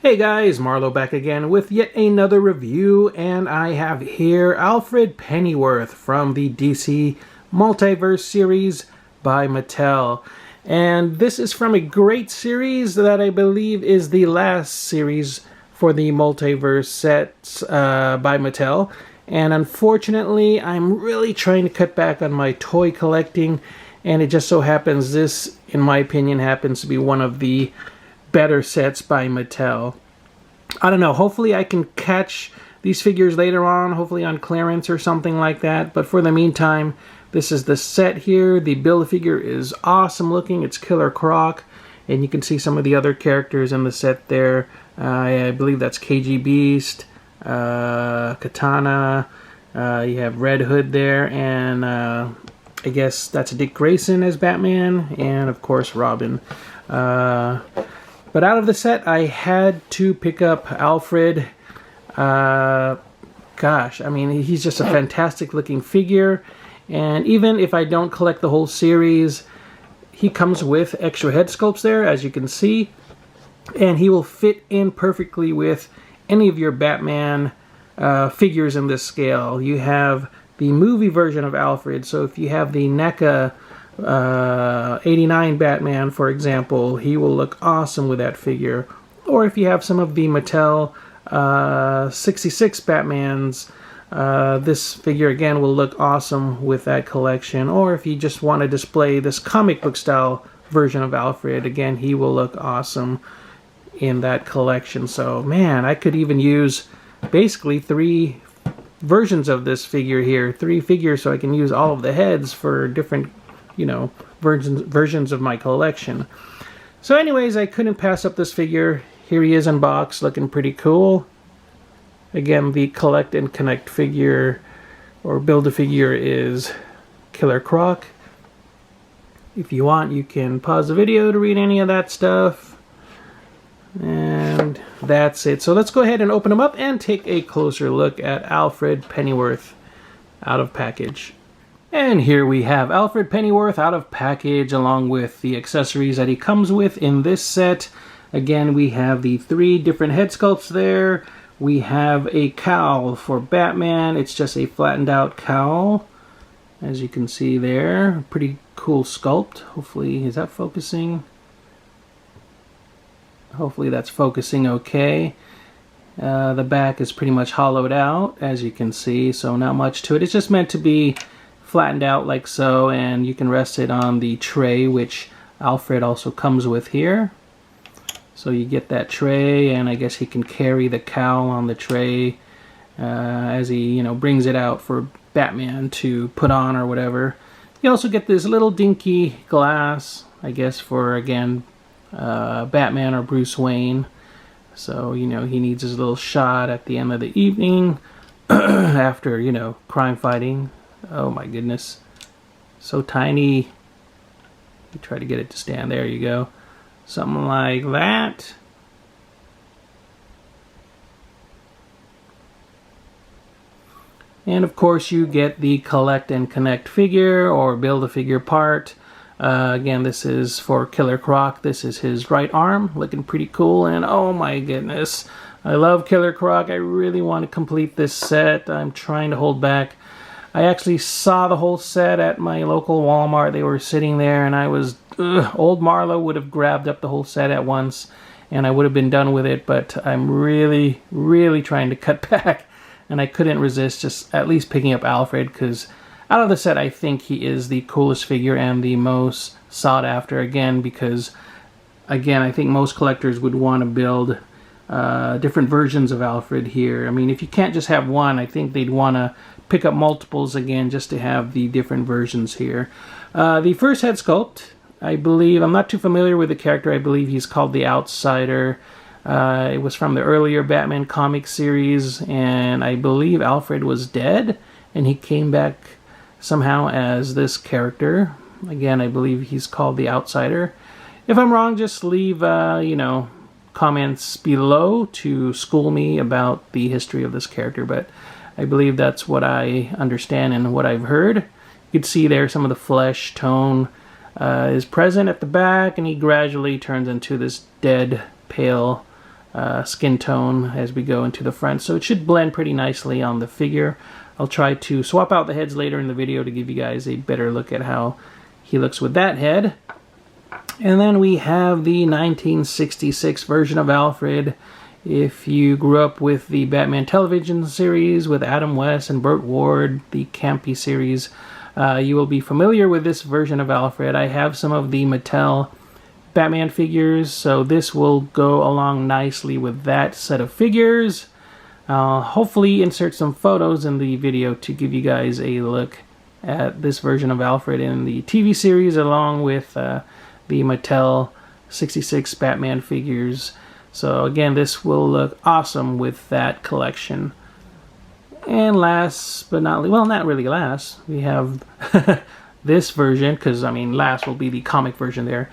Hey guys, Marlo back again with yet another review, and I have here Alfred Pennyworth from the DC Multiverse series by Mattel. And this is from a great series that I believe is the last series for the Multiverse sets by Mattel. And unfortunately, I'm really trying to cut back on my toy collecting, and it just so happens this, in my opinion, happens to be one of the better sets by Mattel. I don't know, hopefully I can catch these figures later on, hopefully on clearance or something like that, but for the meantime, this is the set here. The Build-A-Figure is awesome looking. It's Killer Croc, and you can see some of the other characters in the set there. I believe that's KG Beast, Katana, you have Red Hood there, and I guess that's Dick Grayson as Batman, and of course Robin. But out of the set, I had to pick up Alfred. Gosh, I mean, he's just a fantastic looking figure. And even if I don't collect the whole series, he comes with extra head sculpts there, as you can see. And he will fit in perfectly with any of your Batman figures in this scale. You have the movie version of Alfred, so if you have the NECA 89 Batman, for example, he will look awesome with that figure. Or if you have some of the Mattel 66 Batmans, this figure again will look awesome with that collection. Or if you just want to display this comic book style version of Alfred, again, he will look awesome in that collection. So man, I could even use basically 3 versions of this figure here, 3 figures, so I can use all of the heads for different, you know, versions of my collection. So anyways, I couldn't pass up this figure. Here he is in box, looking pretty cool. Again, the Collect and Connect figure, or Build-A-Figure, is Killer Croc. If you want, you can pause the video to read any of that stuff. And that's it. So let's go ahead and open him up and take a closer look at Alfred Pennyworth out of package. And here we have Alfred Pennyworth out of package, along with the accessories that he comes with in this set. Again, we have the 3 different head sculpts there. We have a cowl for Batman. It's just a flattened out cowl, as you can see there. Pretty cool sculpt. Hopefully, is that focusing? Hopefully that's focusing okay. The back is pretty much hollowed out, as you can see, so not much to it. It's just meant to be flattened out like so, and you can rest it on the tray, which Alfred also comes with here. So you get that tray, and I guess he can carry the cowl on the tray as he, you know, brings it out for Batman to put on or whatever. You also get this little dinky glass, I guess, for, again, Batman or Bruce Wayne. So, you know, he needs his little shot at the end of the evening after, you know, crime fighting. Oh my goodness, so tiny. You try to get it to stand. There you go, something like that. And of course you get the Collect and Connect figure, or Build-A-Figure part. Again, this is for Killer Croc. This is his right arm, looking pretty cool. And oh my goodness, I love Killer Croc. I really want to complete this set. I'm trying to hold back. I actually saw the whole set at my local Walmart. They were sitting there, and I was, old Marlo would have grabbed up the whole set at once, and I would have been done with it, but I'm really, really trying to cut back, and I couldn't resist just at least picking up Alfred, because out of the set, I think he is the coolest figure and the most sought after, again, because, again, I think most collectors would want to build different versions of Alfred here. I mean, if you can't just have one, I think they'd want to pick up multiples again just to have the different versions here. The first head sculpt, I believe, I'm not too familiar with the character, I believe he's called the Outsider. It was from the earlier Batman comic series, and I believe Alfred was dead, and he came back somehow as this character. Again, I believe he's called the Outsider. If I'm wrong, just leave, you know, comments below to school me about the history of this character, but I believe that's what I understand and what I've heard. You can see there some of the flesh tone is present at the back, and he gradually turns into this dead, pale skin tone as we go into the front, so it should blend pretty nicely on the figure. I'll try to swap out the heads later in the video to give you guys a better look at how he looks with that head. And then we have the 1966 version of Alfred. If you grew up with the Batman television series with Adam West and Burt Ward, the campy series, you will be familiar with this version of Alfred. I have some of the Mattel Batman figures, so this will go along nicely with that set of figures. I'll hopefully insert some photos in the video to give you guys a look at this version of Alfred in the TV series, along with the Mattel 66 Batman figures. So again, this will look awesome with that collection. And last but not least, well, not really last, we have this version, because I mean last will be the comic version there.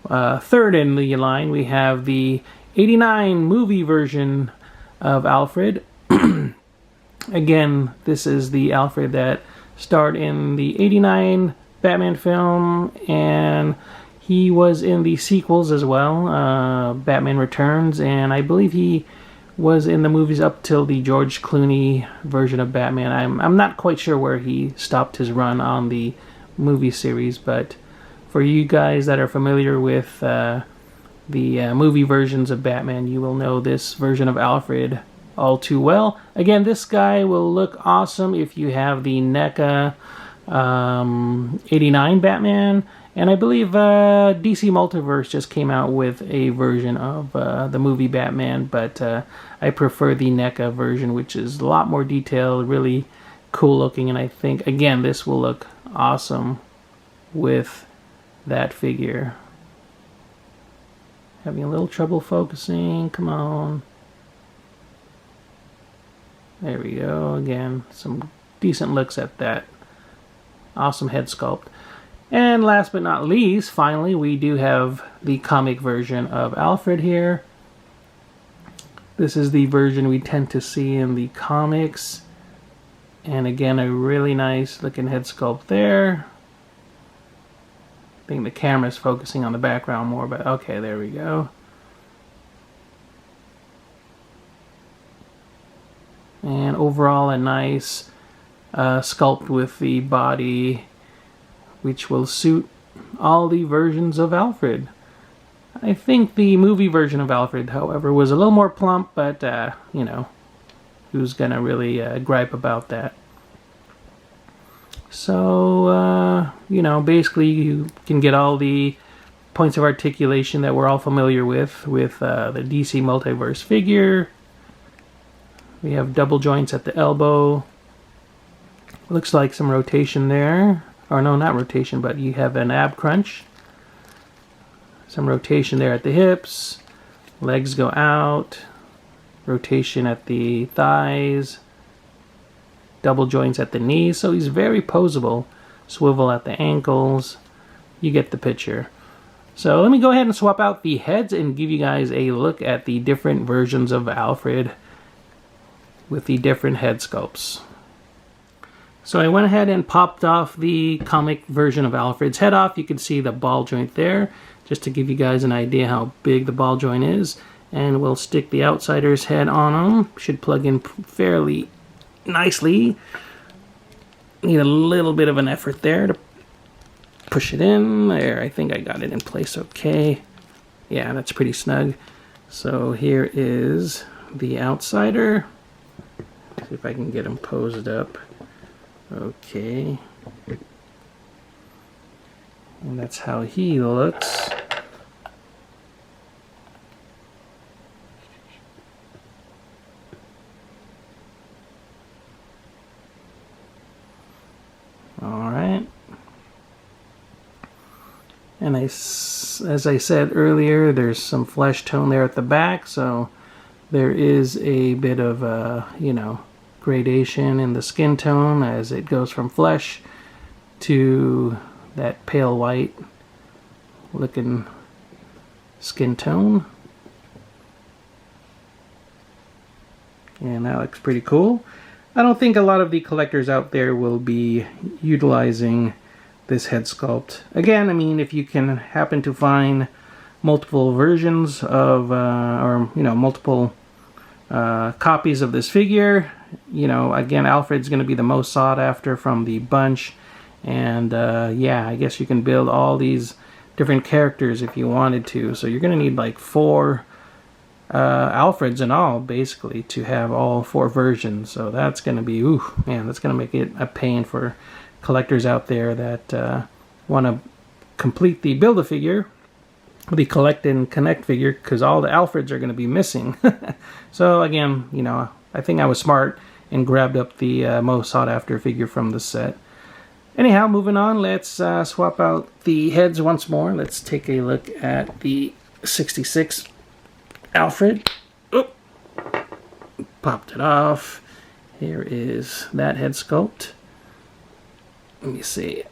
Third in the line, we have the 89 movie version of Alfred. Again, this is the Alfred that starred in the 89 Batman film, and he was in the sequels as well, Batman Returns, and I believe he was in the movies up till the George Clooney version of Batman. I'm not quite sure where he stopped his run on the movie series, but for you guys that are familiar with the movie versions of Batman, you will know this version of Alfred all too well. Again, this guy will look awesome if you have the NECA 89 Batman, and I believe DC Multiverse just came out with a version of the movie Batman, but I prefer the NECA version, which is a lot more detailed, really cool looking, and I think, again, this will look awesome with that figure. Having a little trouble focusing, come on. There we go, again, some decent looks at that awesome head sculpt. And last but not least, finally, we do have the comic version of Alfred here. This is the version we tend to see in the comics. And again, a really nice looking head sculpt there. I think the camera's focusing on the background more, but okay, there we go. And overall, a nice sculpt with the body, which will suit all the versions of Alfred. I think the movie version of Alfred, however, was a little more plump, but, you know, who's gonna really gripe about that? So, you know, basically you can get all the points of articulation that we're all familiar with the DC Multiverse figure. We have double joints at the elbow. Looks like some rotation there. Or no, not rotation, but you have an ab crunch. Some rotation there at the hips. Legs go out. Rotation at the thighs. Double joints at the knees. So he's very posable. Swivel at the ankles. You get the picture. So let me go ahead and swap out the heads and give you guys a look at the different versions of Alfred with the different head sculpts. So I went ahead and popped off the comic version of Alfred's head off. You can see the ball joint there, just to give you guys an idea how big the ball joint is. And we'll stick the outsider's head on him. Should plug in fairly nicely. Need a little bit of an effort there to push it in. There, I think I got it in place okay. Yeah, that's pretty snug. So here is the outsider. See if I can get him posed up. Okay. And that's how he looks. Alright. And as I said earlier, there's some flesh tone there at the back, so there is a bit of, you know, gradation in the skin tone as it goes from flesh to that pale white looking skin tone. And that looks pretty cool. I don't think a lot of the collectors out there will be utilizing this head sculpt. Again, I mean, if you can happen to find multiple versions of, or you know, multiple copies of this figure. You know, again, Alfred's going to be the most sought after from the bunch, and yeah, I guess you can build all these different characters if you wanted to. So you're going to need like 4 Alfreds in all, basically, to have all 4 versions. So that's going to be, ooh, man, that's going to make it a pain for collectors out there that want to complete the Build-A-Figure, the Collect and Connect figure, because all the Alfreds are going to be missing. So again, you know, I think I was smart and grabbed up the most sought after figure from the set. Anyhow, moving on, let's swap out the heads once more. Let's take a look at the 66 Alfred. Oop. Popped it off. Here is that head sculpt. Let me see.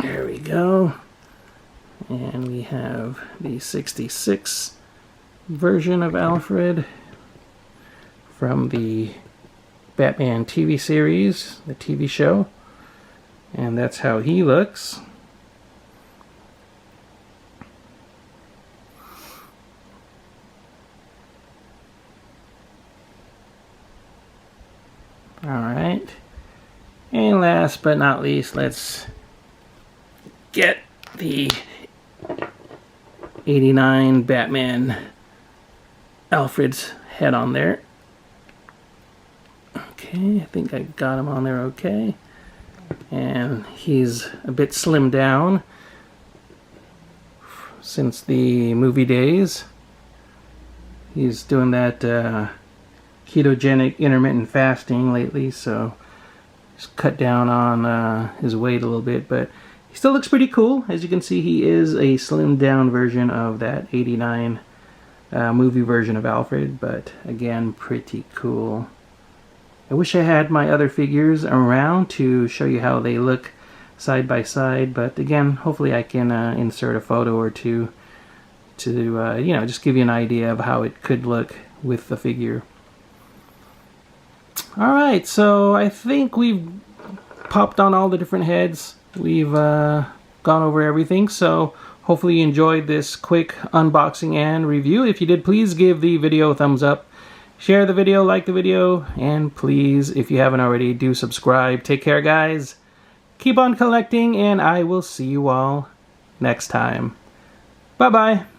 There we go. And we have the 66 version of Alfred from the Batman TV series, the TV show. And that's how he looks. Alright. And last but not least, let's get the 89 Batman Alfred's head on there. Okay, I think I got him on there okay. And he's a bit slimmed down since the movie days. He's doing that ketogenic intermittent fasting lately, so he's cut down on his weight a little bit, but he still looks pretty cool. As you can see, he is a slimmed down version of that 89 movie version of Alfred, but again, pretty cool. I wish I had my other figures around to show you how they look side by side, but again, hopefully I can insert a photo or two to you know, just give you an idea of how it could look with the figure. Alright, so I think we've popped on all the different heads. We've gone over everything, so hopefully you enjoyed this quick unboxing and review. If you did, please give the video a thumbs up. Share the video, like the video, and please, if you haven't already, do subscribe. Take care, guys. Keep on collecting, and I will see you all next time. Bye-bye.